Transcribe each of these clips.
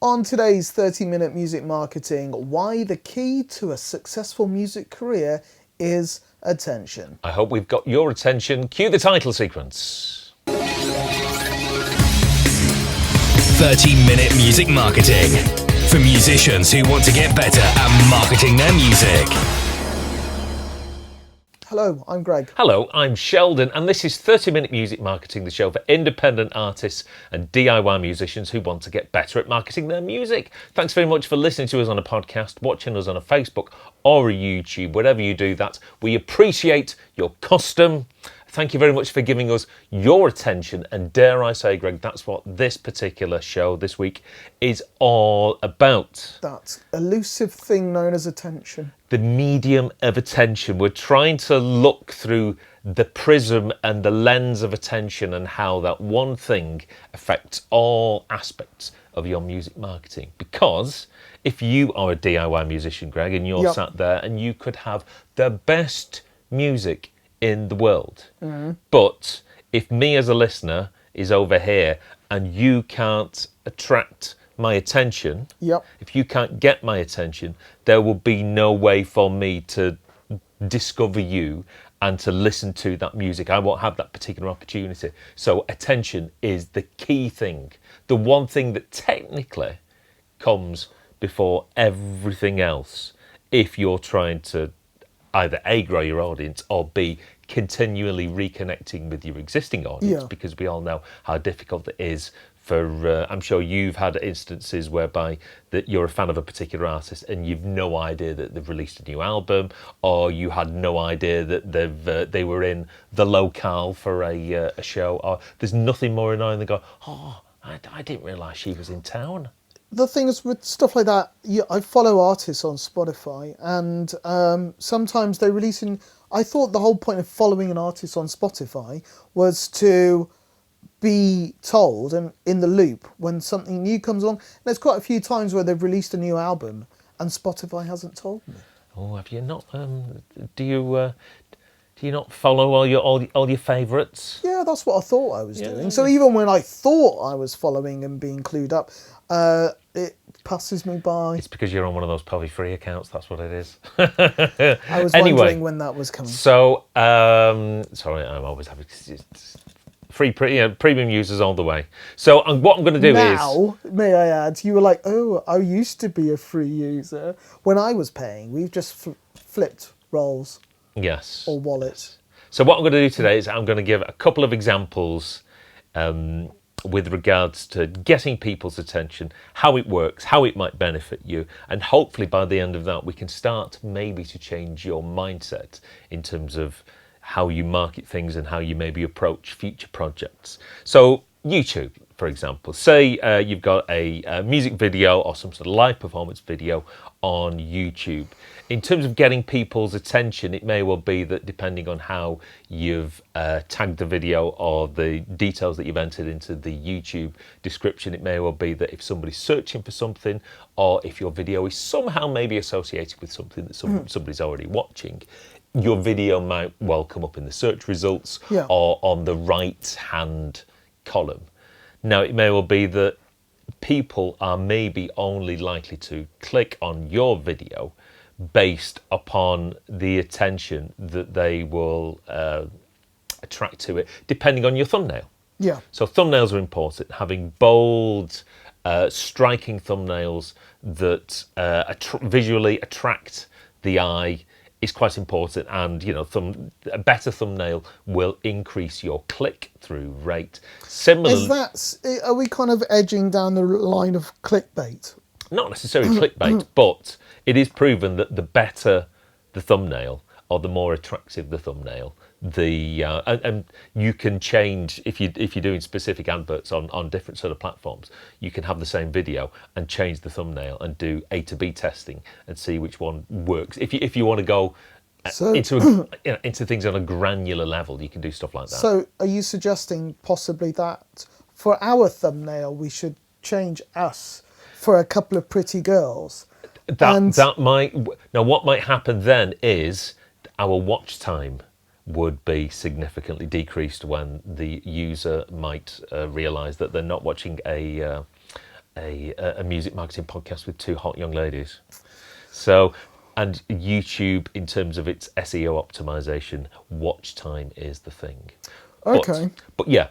On today's 30-minute music marketing, why the key to a successful music career is attention. I hope we've got your attention. Cue the title sequence. 30-minute music marketing for musicians who want to get better at marketing their music. Hello, I'm Greg. Hello, I'm Sheldon, and this is 30-minute music marketing, the show for independent artists and DIY musicians who want to get better at marketing their music. Thanks very much for listening to us on a podcast, watching us on a Facebook or a YouTube, whatever you do that. We appreciate your custom. Thank you very much for giving us your attention, and dare I say, Greg, that's what this particular show this week is all about. That elusive thing known as attention. The medium of attention. We're trying to look through the prism and the lens of attention and how that one thing affects all aspects of your music marketing. Because if you are a DIY musician, Greg, and you're sat there and you could have the best music in the world, but if me as a listener is over here and you can't attract my attention, if you can't get my attention, there will be no way for me to discover you and to listen to that music. I won't have that particular opportunity. So attention is the key thing, the one thing that technically comes before everything else if you're trying to either A, grow your audience, or B, continually reconnecting with your existing audience, because we all know how difficult it is for, I'm sure you've had instances whereby that you're a fan of a particular artist and you've no idea that they've released a new album, or you had no idea that they were in the locale for a show, or there's nothing more annoying than go, oh, I didn't realise she was in town. The thing is with stuff like that, I follow artists on Spotify, and sometimes they release I thought the whole point of following an artist on Spotify was to be told and in the loop when something new comes along. There's quite a few times where they've released a new album and Spotify hasn't told me. Oh, have you not? Do you not follow all your favourites? Yeah, that's what I thought I was doing. So even when I thought I was following and being clued up, it passes me by. It's because you're on one of those probably free accounts, that's what it is. I was wondering when that was coming. So, sorry, I'm always happy. Free, premium users all the way. So what I'm going to do now, may I add, you were like, oh, I used to be a free user. When I was paying, we've just flipped roles. Yes. Or wallets. So what I'm going to do today is I'm going to give a couple of examples with regards to getting people's attention, how it works, how it might benefit you, and hopefully by the end of that we can start maybe to change your mindset in terms of how you market things and how you maybe approach future projects. So YouTube, for example, say you've got a music video or some sort of live performance video on YouTube. In terms of getting people's attention, it may well be that depending on how you've tagged the video or the details that you've entered into the YouTube description, it may well be that if somebody's searching for something, or if your video is somehow maybe associated with something that somebody's already watching, your video might well come up in the search results or on the right-hand column. Now, it may well be that people are maybe only likely to click on your video based upon the attention that they will attract to it, depending on your thumbnail. So thumbnails are important. Having bold, striking thumbnails that visually attract the eye is quite important, and a better thumbnail will increase your click-through rate. Similarly, are we kind of edging down the line of clickbait? Not necessarily clickbait, but it is proven that the better the thumbnail, or the more attractive the thumbnail, and you can change if you're doing specific adverts on different sort of platforms. You can have the same video and change the thumbnail and do A to B testing and see which one works. If you want to go into things on a granular level, you can do stuff like that. So, are you suggesting possibly that for our thumbnail we should change us for a couple of pretty girls? That might. Now, what might happen then is our watch time would be significantly decreased when the user might realise that they're not watching a a music marketing podcast with two hot young ladies. So, and YouTube, in terms of its SEO optimization, watch time is the thing. Okay. But yeah,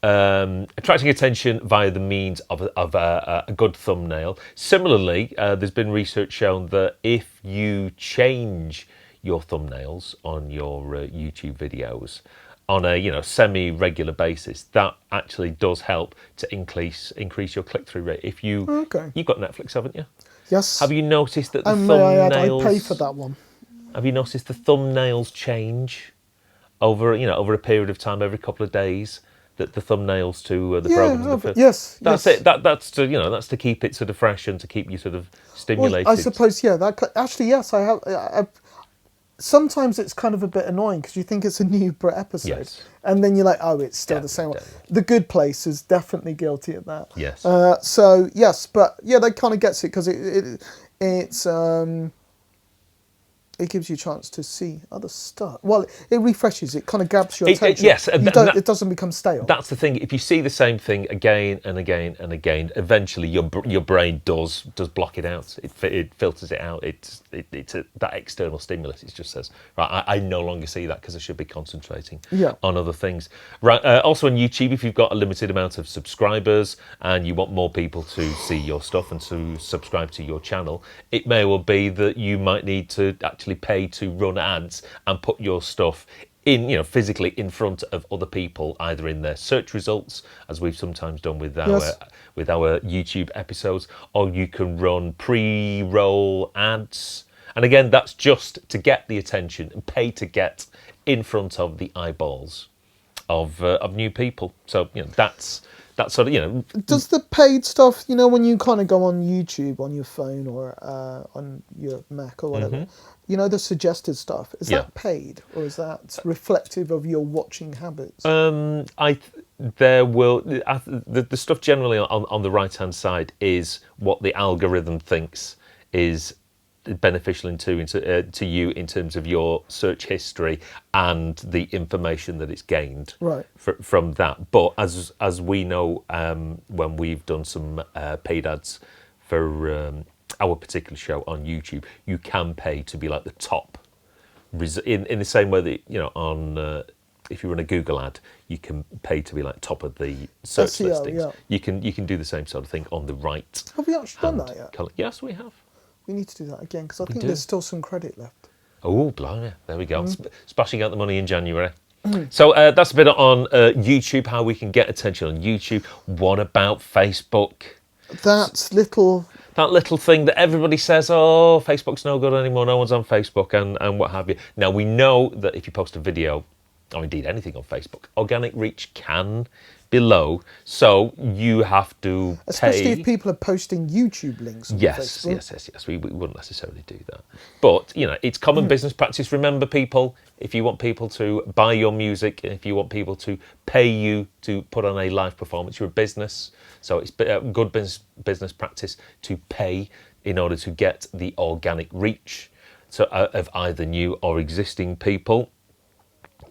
attracting attention via the means of a good thumbnail. Similarly, there's been research shown that if you change your thumbnails on your YouTube videos on a semi-regular basis, that actually does help to increase your click-through rate. If you've got Netflix, haven't you? Yes. Have you noticed that the And may I add, I thumbnails? pay for that one. Have you noticed the thumbnails change over a period of time, every couple of days? That the thumbnails to the programs. Yes. That's it. That's to keep it sort of fresh and to keep you sort of stimulated. Well, I suppose, yeah. Actually, yes. I have. Sometimes it's kind of a bit annoying because you think it's a new episode, Yes. and then you're like, oh, it's still the same one. Definitely. The Good Place is definitely guilty of that. Yes. So yes, but yeah, that kind of gets it because it gives you a chance to see other stuff. Well, it refreshes. It kind of grabs your attention. Yes, it doesn't become stale. That's the thing. If you see the same thing again and again and again, eventually your brain does block it out. It filters it out. It's that external stimulus. It just says, right, I no longer see that because I should be concentrating on other things. Right. Also on YouTube, if you've got a limited amount of subscribers and you want more people to see your stuff and to subscribe to your channel, it may well be that you might need to actually pay to run ads and put your stuff in, physically in front of other people, either in their search results, as we've sometimes done with our YouTube episodes, or you can run pre-roll ads. And again, that's just to get the attention and pay to get in front of the eyeballs of new people. So that's sort of, Does the paid stuff, when you kind of go on YouTube on your phone or on your Mac or whatever, the suggested stuff, is that paid or is that reflective of your watching habits? The stuff generally on the right hand side is what the algorithm thinks is beneficial to you in terms of your search history and the information that it's gained from that. But as we know, when we've done some paid ads for our particular show on YouTube, you can pay to be like the top in the same way that on if you run a Google ad, you can pay to be like top of the search SEO, listings. yeah. You can do the same sort of thing on the right. Have we actually done that yet? Color. Yes, we have. We need to do that again because I think there's still some credit left. Oh, blimey. There we go. Splashing out the money in January. So that's a bit on YouTube, how we can get attention on YouTube. What about Facebook? That little thing that everybody says, oh, Facebook's no good anymore, no one's on Facebook and what have you. Now, we know that if you post a video, or indeed anything on Facebook, organic reach can be low, so you have to pay. Especially if people are posting YouTube links on Facebook. Yes. We wouldn't necessarily do that. But, it's common business practice. Remember, people, if you want people to buy your music, if you want people to pay you to put on a live performance, you're a business. So it's good business practice to pay in order to get the organic reach of either new or existing people.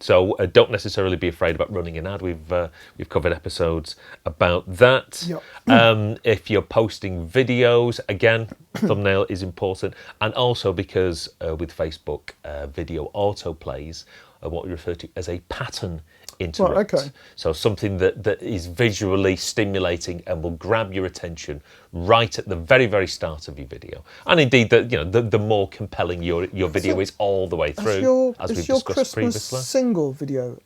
So don't necessarily be afraid about running an ad. We've covered episodes about that. Yep. If you're posting videos, again, thumbnail is important, and also because with Facebook, video autoplays are what we refer to as a pattern interrupt. Right, okay. So something that is visually stimulating and will grab your attention right at the very, very start of your video. And indeed, the more compelling your video is all the way through, as we've discussed Christmas previously. Single video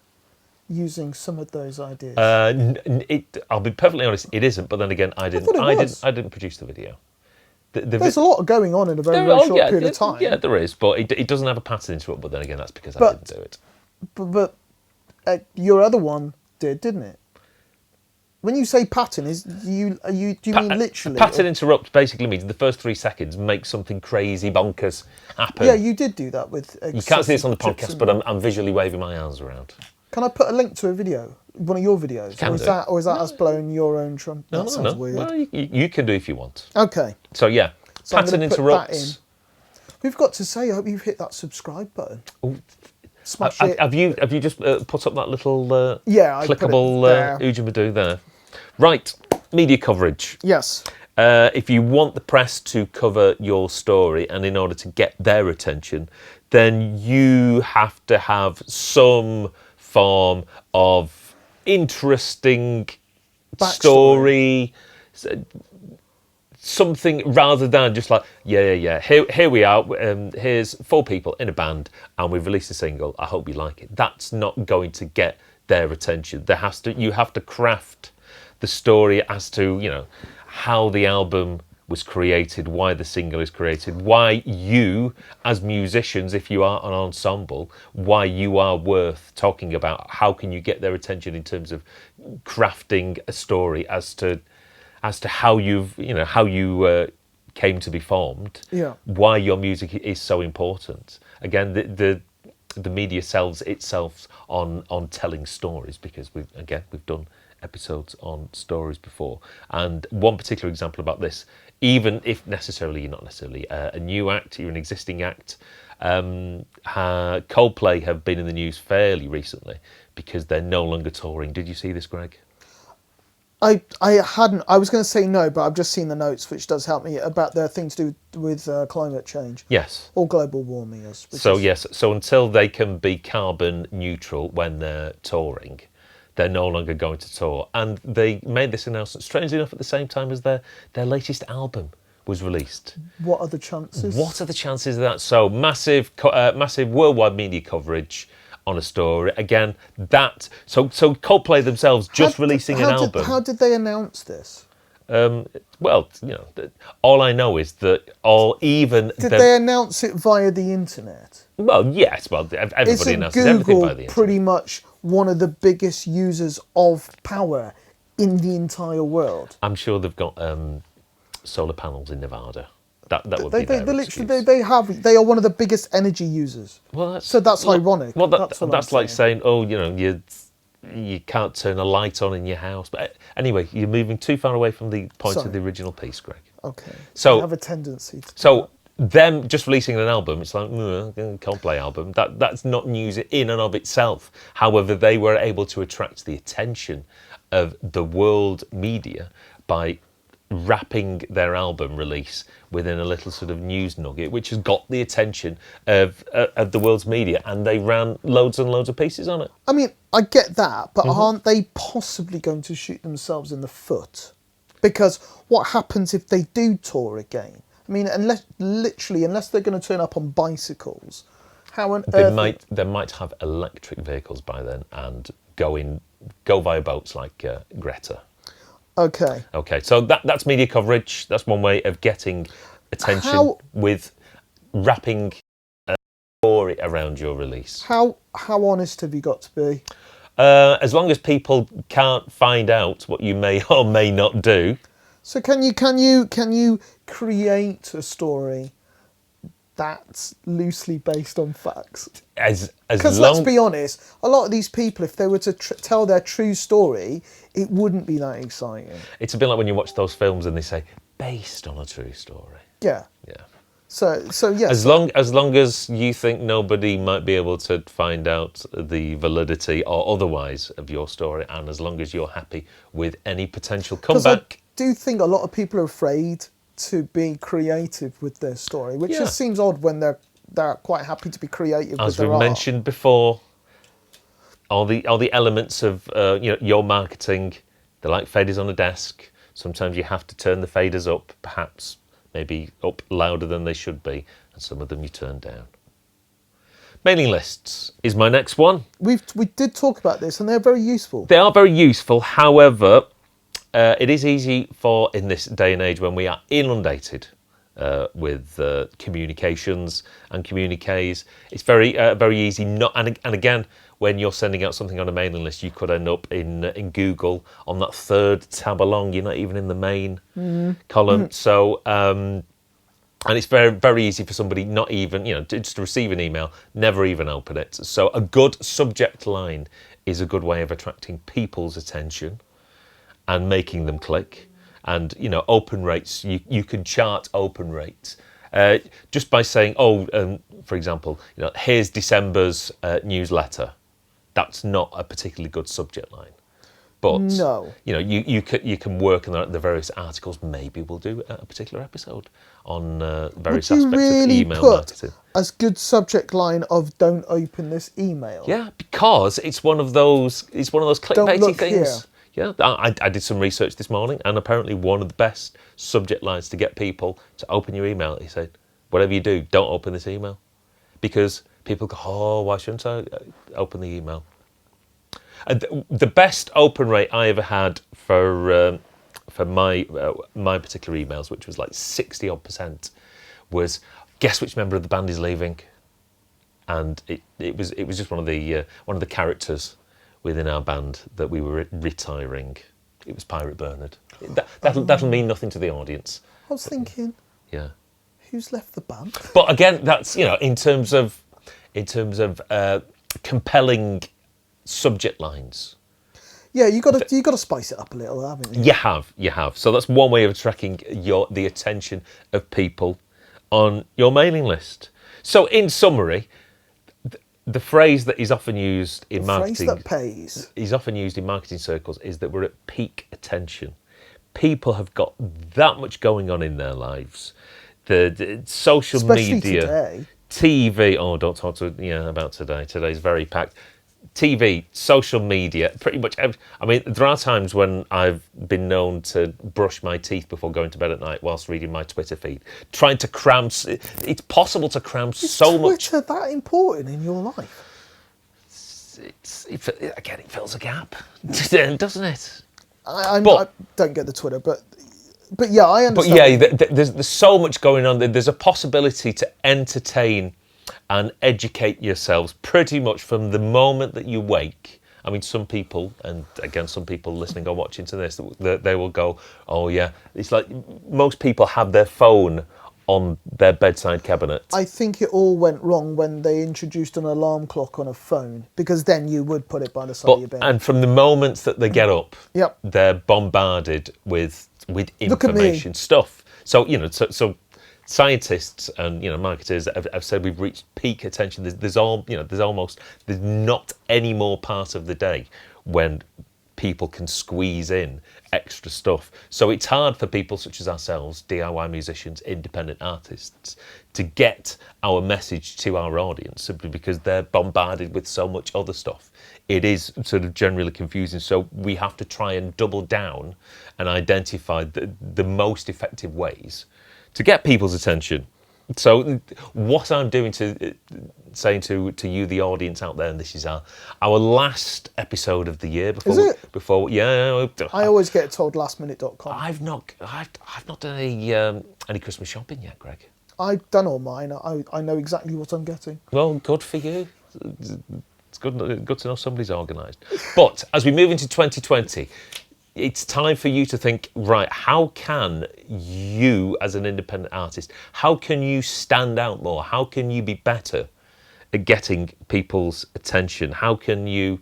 using some of those ideas? I'll be perfectly honest, it isn't. But then again, I didn't produce the video. There's a lot going on in a very short period of time. Yeah, there is, but it doesn't have a pattern interrupt. But then again, that's because I didn't do it. But your other one didn't it? When you say pattern, do you mean literally? Pattern interrupt basically means the first 3 seconds make something crazy bonkers happen. Yeah, you did do that with. You can't see this on the podcast, but I'm visually waving my arms around. Can I put a link to a video, one of your videos, or is that us blowing your own trump? No, that sounds weird. Well, you can do if you want. Okay. So yeah, So pattern interrupts. We've got to say, I hope you've hit that subscribe button. Ooh. Smash it. Have you just put up that little I clickable put it there. Ujimadu there? Right, media coverage. Yes. if you want the press to cover your story, and in order to get their attention, then you have to have some form of interesting Backstory. story, something rather than just like, here we are, here's 4 people in a band and we've released a single, I hope you like it. That's not going to get their attention. You have to craft the story as to, how the album was created, why the single is created, why you, as musicians, if you are an ensemble, why you are worth talking about. How can you get their attention in terms of crafting a story as to how you came to be formed, why your music is so important. Again, the media sells itself on telling stories, because we've done episodes on stories before. And one particular example about this, even if necessarily you're not necessarily a new act, you're an existing act, Coldplay have been in the news fairly recently because they're no longer touring. Did you see this, Greg? I hadn't. I was going to say no, but I've just seen the notes, which does help me, about their things to do with climate change. Yes. Or global warming. So until they can be carbon neutral when they're touring, they're no longer going to tour. And they made this announcement, strangely enough, at the same time as their latest album was released. What are the chances? What are the chances of that? So massive worldwide media coverage on a story. Again, so Coldplay themselves releasing an album. How did they announce this? Well, all I know is that Did they announce it via the internet? Well, yes. Well, everybody announces Google everything by the internet. Pretty much one of the biggest users of power in the entire world. I'm sure they've got solar panels in Nevada. That would they, be their they excuse. literally they are one of the biggest energy users. Well, that's ironic. Well, that's like saying, you can't turn a light on in your house. But anyway, you're moving too far away from the point of the original piece, Greg. Okay. So I have a tendency to. So them just releasing an album, it's like Coldplay album. That's not news in and of itself. However, they were able to attract the attention of the world media by wrapping their album release within a little sort of news nugget, which has got the attention of the world's media, and they ran loads and loads of pieces on it. I mean, I get that, but aren't they possibly going to shoot themselves in the foot? Because what happens if they do tour again? I mean, unless they're going to turn up on bicycles, how on earth? They might have electric vehicles by then and go via boats like Greta. Okay. Okay, so that's media coverage. That's one way of getting attention with wrapping a story around your release. How honest have you got to be? As long as people can't find out what you may or may not do. So can you create a story that's loosely based on facts? Because let's be honest, a lot of these people, if they were to tell their true story, it wouldn't be that exciting. It's a bit like when you watch those films and they say based on a true story. Yeah. Yeah. So yes. As long as you think nobody might be able to find out the validity or otherwise of your story, and as long as you're happy with any potential comeback. I do think a lot of people are afraid to be creative with their story, which just seems odd when they're quite happy to be creative with their art. As we mentioned before, all the elements of your marketing, they're like faders on a desk. Sometimes you have to turn the faders up, perhaps maybe up louder than they should be, and some of them you turn down. Mailing lists is my next one. We did talk about this, and they're very useful. They are very useful. However, it is easy in this day and age when we are inundated with communications and communiques. It's very easy not. And again, when you're sending out something on a mailing list, you could end up in Google on that third tab along. You're not even in the main column. So, and it's very, very easy for somebody not even, just to receive an email, never even open it. So a good subject line is a good way of attracting people's attention and making them click. And, open rates, you can chart open rates just by saying, for example, here's December's newsletter. That's not a particularly good subject line. But No. you can work on the various articles. Maybe we'll do a particular episode on various Would you aspects of really email put marketing. as good subject line of "Don't open this email"? Yeah, because it's one of those clickbaity look things. here. Yeah, I did some research this morning, and apparently one of the best subject lines to get people to open your email, he said, whatever you do, don't open this email. Because people go, oh, why shouldn't I open the email? And the best open rate I ever had for my particular emails, which was like 60-odd%, was guess which member of the band is leaving, and it was just one of the characters within our band that we were retiring. It was Pirate Bernard. That'll mean nothing to the audience. I was thinking, Yeah. who's left the band? But again, that's in terms of compelling subject lines. Yeah, you got to spice it up a little, haven't you? You have. So that's one way of attracting the attention of people on your mailing list. So in summary, the phrase that is often used in marketing, phrase that pays. is often used in marketing circles, is that we're at peak attention. People have got that much going on in their lives. The social Especially media, today. TV. Oh, don't talk to about today. Today's very packed. TV, social media, pretty much. There are times when I've been known to brush my teeth before going to bed at night whilst reading my Twitter feed, trying to cram. It's possible to cram so much. Is Twitter that important in your life? It fills a gap, doesn't it? I don't get the Twitter, but yeah, I understand. But yeah, there's so much going on. There's a possibility to entertain and educate yourselves pretty much from the moment that you wake. I mean, some people, and again, some people listening or watching to this, they will go, oh yeah, it's like most people have their phone on their bedside cabinet. I think it all went wrong when they introduced an alarm clock on a phone, because then you would put it by the side of your bed. And from the moment that they get up, Yep. they're bombarded with Look at me. information stuff. So so scientists and marketers have said we've reached peak attention. There's not any more part of the day when people can squeeze in extra stuff. So it's hard for people such as ourselves, DIY musicians, independent artists, to get our message to our audience simply because they're bombarded with so much other stuff. It is sort of generally confusing. So we have to try and double down and identify the most effective ways to get people's attention. So what I'm doing saying to you, the audience out there, and this is our last episode of the year before. Is it? I always get told lastminute.com. I've not done any Christmas shopping yet, Greg. I've done all mine. I know exactly what I'm getting. Well, good for you. It's good to know somebody's organised. But as we move into 2020, it's time for you to think, right, how can you, as an independent artist, how can you stand out more? How can you be better at getting people's attention? How can you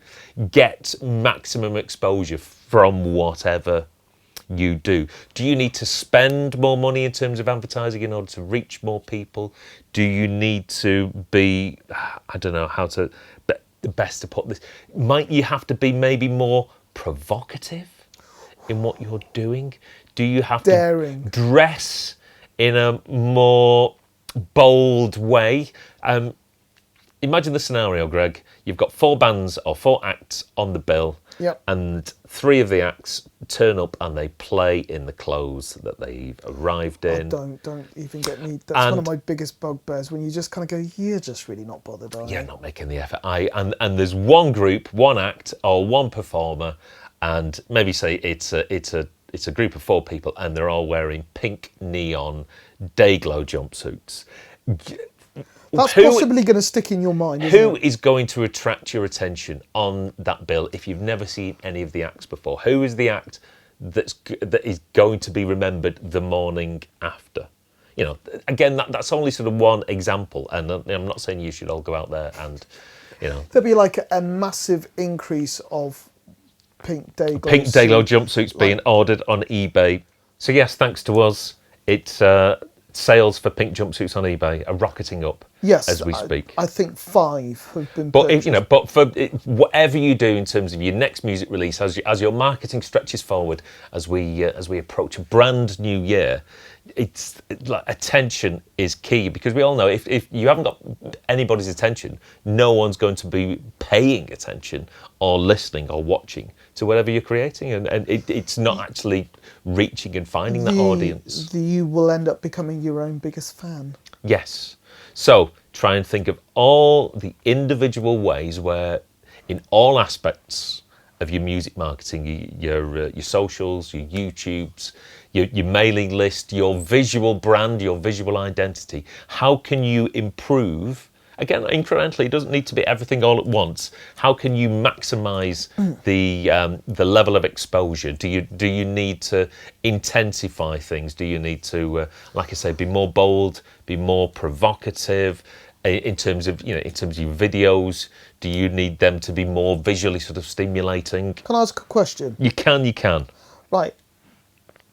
get maximum exposure from whatever you do? Do you need to spend more money in terms of advertising in order to reach more people? Do you need to be, I don't know how to, the best to put this, might you have to be maybe more provocative in what you're doing? Do you have Daring. to dress in a more bold way? Imagine the scenario, Greg. You've got 4 bands or 4 acts on the bill. Yep. And 3 of the acts turn up and they play in the clothes that they've arrived in. Oh, don't even get me. That's one of my biggest bugbears, when you just kind of go, you're just really not bothered, are you? You're not making the effort. And there's one group, one act, or one performer, and maybe say it's a group of 4 people, and they're all wearing pink neon day glow jumpsuits. That's possibly going to stick in your mind, isn't Who it? is going to attract your attention on that bill if you've never seen any of the acts before? Who is the act that is going to be remembered the morning after? Again, that's only sort of one example, and I'm not saying you should all go out there and, There'd be like a massive increase of pink day glow jumpsuits being ordered on eBay. So yes, thanks to us, it's sales for pink jumpsuits on eBay are rocketing up. Yes, as we speak. I think 5 have been But purchased. but for whatever you do in terms of your next music release, as your marketing stretches forward, as we approach a brand new year, it's like attention is key, because we all know if you haven't got anybody's attention, no one's going to be paying attention or listening or watching to whatever you're creating, and it's not actually reaching and finding that audience. You will end up becoming your own biggest fan. Yes. So try and think of all the individual ways where, in all aspects of your music marketing, your socials, your YouTubes, your mailing list, your visual brand, your visual identity, how can you improve? Again, incrementally, it doesn't need to be everything all at once. How can you maximise the level of exposure? Do you need to intensify things? Do you need to, like I say, be more bold, be more provocative in terms of your videos? Do you need them to be more visually sort of stimulating? Can I ask a question? You can. Right.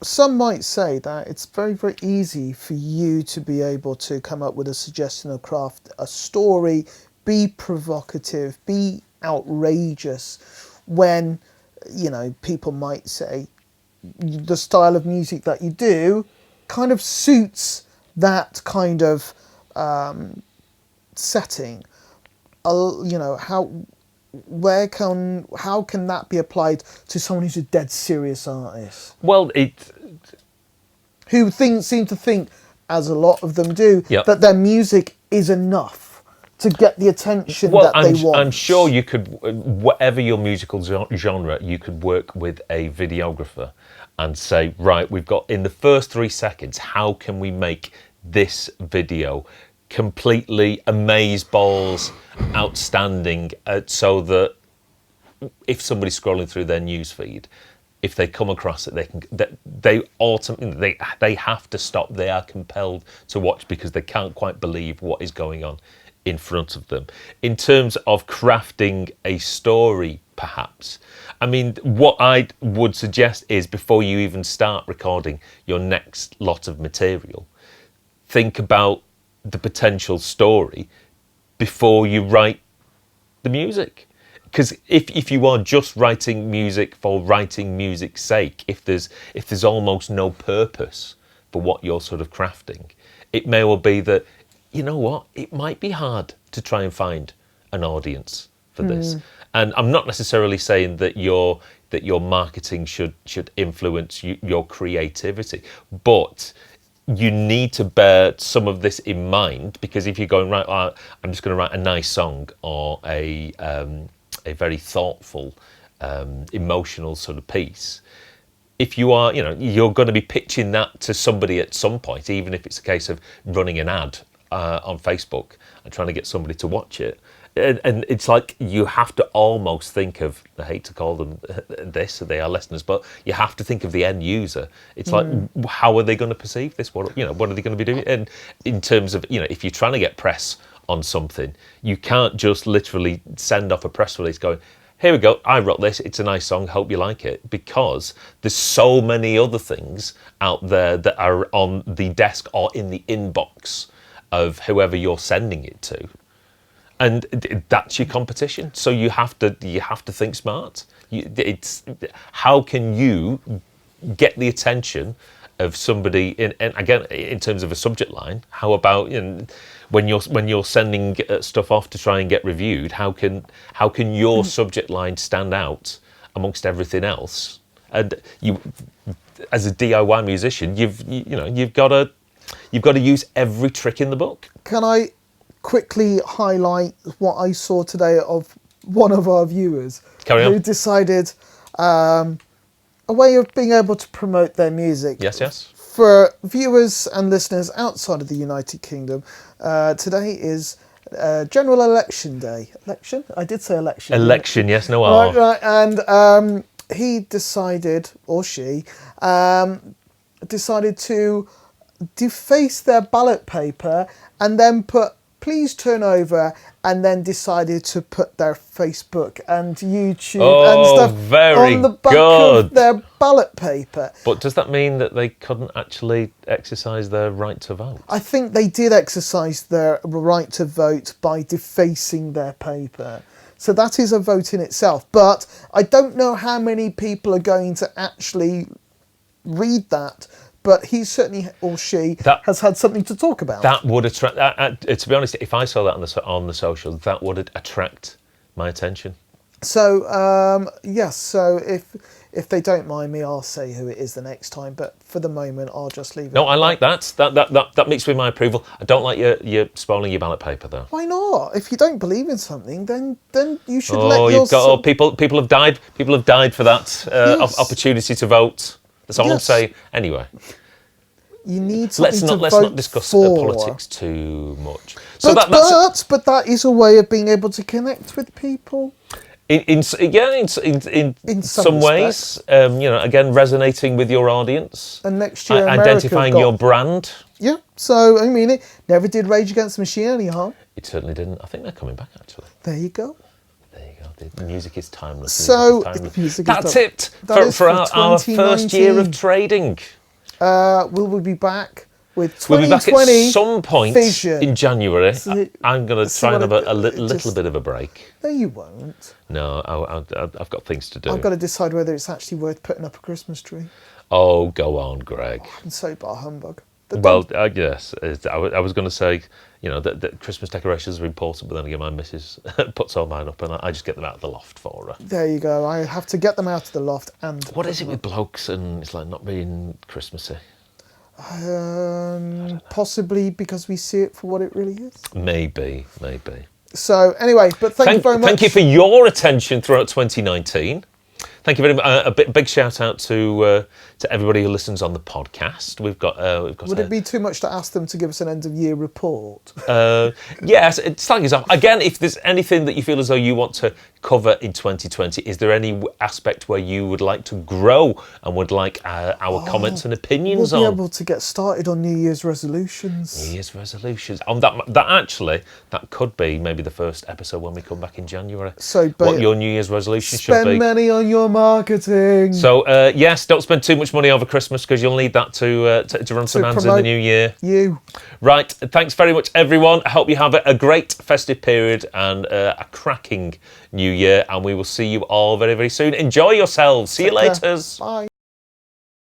Some might say that it's very, very easy for you to be able to come up with a suggestion or craft a story, be provocative, be outrageous, when, people might say the style of music that you do kind of suits that kind of setting. How can that be applied to someone who's a dead serious artist? Well, Who seem to think, as a lot of them do, Yep. that their music is enough to get the attention that they want. I'm sure you could, whatever your musical genre, you could work with a videographer and say, right, we've got, in the first 3 seconds, how can we make this video completely amazeballs, outstanding, so that if somebody's scrolling through their news feed, if they come across it, they have to stop. They are compelled to watch because they can't quite believe what is going on in front of them. In terms of crafting a story, perhaps, I mean, what I would suggest is, before you even start recording your next lot of material, think about the potential story before you write the music. Because if you are just writing music for writing music's sake, if there's almost no purpose for what you're sort of crafting, it may well be that, you know what, it might be hard to try and find an audience for this. And I'm not necessarily saying that your marketing should influence your creativity, but you need to bear some of this in mind, because if you're going, right, I'm just going to write a nice song or a very thoughtful, emotional sort of piece, if you are, you're going to be pitching that to somebody at some point, even if it's a case of running an ad on Facebook and trying to get somebody to watch it. And it's like, you have to almost think of, I hate to call them this, they are listeners, but you have to think of the end user. It's like, how are they going to perceive this? What are they going to be doing? And in terms of, if you're trying to get press on something, you can't just literally send off a press release going, here we go, I wrote this, it's a nice song, hope you like it, because there's so many other things out there that are on the desk or in the inbox of whoever you're sending it to. And that's your competition. So you have to think smart. It's how can you get the attention of somebody? And again, in terms of a subject line, how about when you're sending stuff off to try and get reviewed? How can your subject line stand out amongst everything else? And you, as a DIY musician, you've got to use every trick in the book. Can I quickly highlight what I saw today of one of our viewers who decided a way of being able to promote their music? Yes. For viewers and listeners outside of the United Kingdom, today is General Election Day. Election? I did say election. Election, yes, no R. Right. And he decided, or she, decided to deface their ballot paper and then put please turn over, and then decided to put their Facebook and YouTube and Oh, stuff very on the back good. of their ballot paper. But does that mean that they couldn't actually exercise their right to vote? I think they did exercise their right to vote by defacing their paper. So that is a vote in itself. But I don't know how many people are going to actually read that. But he certainly, or she, has had something to talk about. That would attract. To be honest, if I saw that on the social, that would attract my attention. So yes. So if they don't mind me, I'll say who it is the next time. But for the moment, I'll just leave it. No, I like that. That meets with my approval. I don't like you spoiling your ballot paper though. Why not? If you don't believe in something, then you should let your... you've got people have died. People have died for that Yes. opportunity to vote. That's all I'm saying. Anyway, you need something let's not discuss politics too much. So but that is a way of being able to connect with people. In some ways, again, resonating with your audience. And next year, identifying your brand. Yeah. So I mean, it never did Rage Against the Machine any harm. It certainly didn't. I think they're coming back actually. There you go. The music is timeless. So that's it for our first year of trading. We'll be back with 2020 We'll be back at some point vision. in January. I'm going to try and have a little bit of a break. No, you won't. No, I've got things to do. I've got to decide whether it's actually worth putting up a Christmas tree. Oh, go on, Greg. And so bar humbug. Well, yes, I was going to say, that Christmas decorations are important, but then again, my missus puts all mine up, and I just get them out of the loft for her. There you go. I have to get them out of the loft and. What is it with blokes and it's like not being Christmassy? Possibly because we see it for what it really is. Maybe. So anyway, but thank you very much. Thank you for your attention throughout 2019. Thank you very much. A big shout out to everybody who listens on the podcast. We've got. Would it be too much to ask them to give us an end of year report? Yes, it's like yourself. Again, if there's anything that you feel as though you want to cover in 2020, is there any aspect where you would like to grow and would like our comments and opinions on? We'll be able to get started on New Year's resolutions. New Year's resolutions. That could be maybe the first episode when we come back in January. So, what your New Year's resolution should be. Spend money on your marketing. So yes, don't spend too much money over Christmas because you'll need that to run some ads in the new year. Right. Thanks very much, everyone. I hope you have a great festive period and a cracking new year, and we will see you all very, very soon. Enjoy yourselves. See you later. Bye.